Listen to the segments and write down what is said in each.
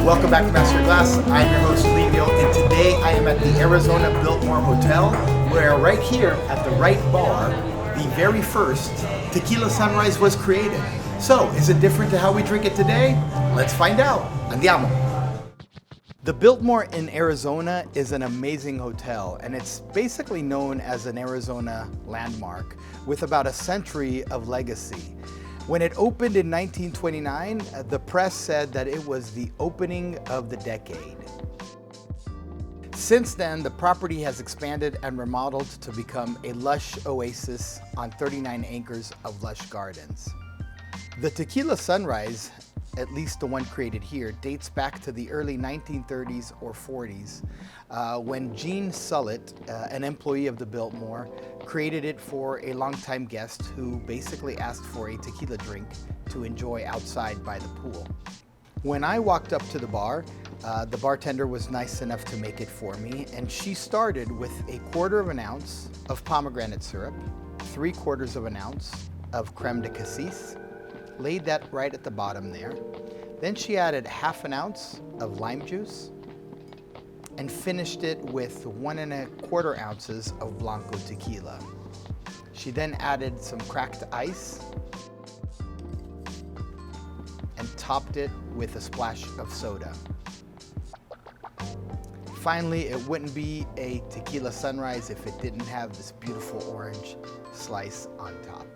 Welcome back to Master Glass. I'm your host, Livio, and today I am at the Arizona Biltmore Hotel, where right here at the right bar, the very first Tequila Sunrise was created. So, is it different to how we drink it today? Let's find out. Andiamo. The Biltmore in Arizona is an amazing hotel, and it's basically known as an Arizona landmark with about a century of legacy. When it opened in 1929, the press said that it was the opening of the decade. Since then, the property has expanded and remodeled to become a lush oasis on 39 acres of lush gardens. The Tequila Sunrise, at least the one created here, dates back to the early 1930s or 40s when Gene Sullett, an employee of the Biltmore, created it for a longtime guest who basically asked for a tequila drink to enjoy outside by the pool. When I walked up to the bar, the bartender was nice enough to make it for me, and she started with 1/4 of an ounce of pomegranate syrup, 3/4 of an ounce of creme de cassis, laid that right at the bottom there. Then she added 1/2 an ounce of lime juice and finished it with 1 1/4 ounces of Blanco tequila. She then added some cracked ice and topped it with a splash of soda. Finally, it wouldn't be a Tequila Sunrise if it didn't have this beautiful orange slice on top.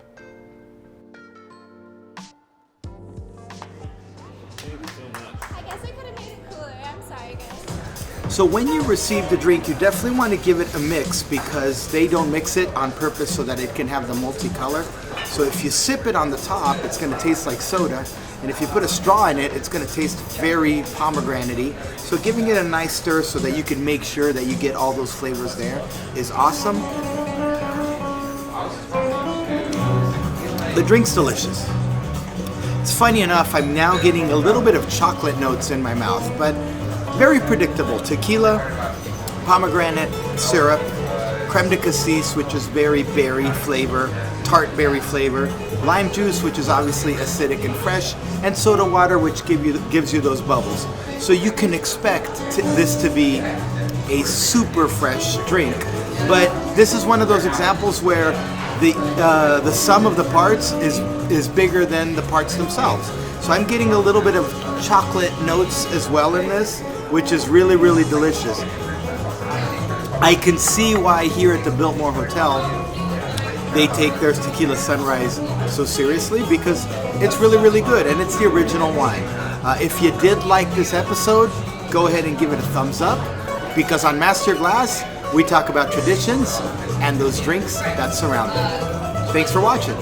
So when you receive the drink, you definitely want to give it a mix because they don't mix it on purpose so that it can have the multicolor. So if you sip it on the top, it's going to taste like soda. And if you put a straw in it, it's going to taste very pomegranate-y. So giving it a nice stir so that you can make sure that you get all those flavors there is awesome. The drink's delicious. It's funny enough, I'm now getting a little bit of chocolate notes in my mouth, but very predictable. Tequila, pomegranate syrup, creme de cassis, which is very berry flavor, tart berry flavor, lime juice, which is obviously acidic and fresh, and soda water, which gives you those bubbles. So you can expect this to be a super fresh drink. But this is one of those examples where the sum of the parts is bigger than the parts themselves. So I'm getting a little bit of chocolate notes as well in this, which is really, really delicious. I can see why here at the Biltmore Hotel they take their Tequila Sunrise so seriously, because it's really, really good, and it's the original wine. If you did like this episode, go ahead and give it a thumbs up, because on Master Glass, we talk about traditions and those drinks that surround them. Thanks for watching.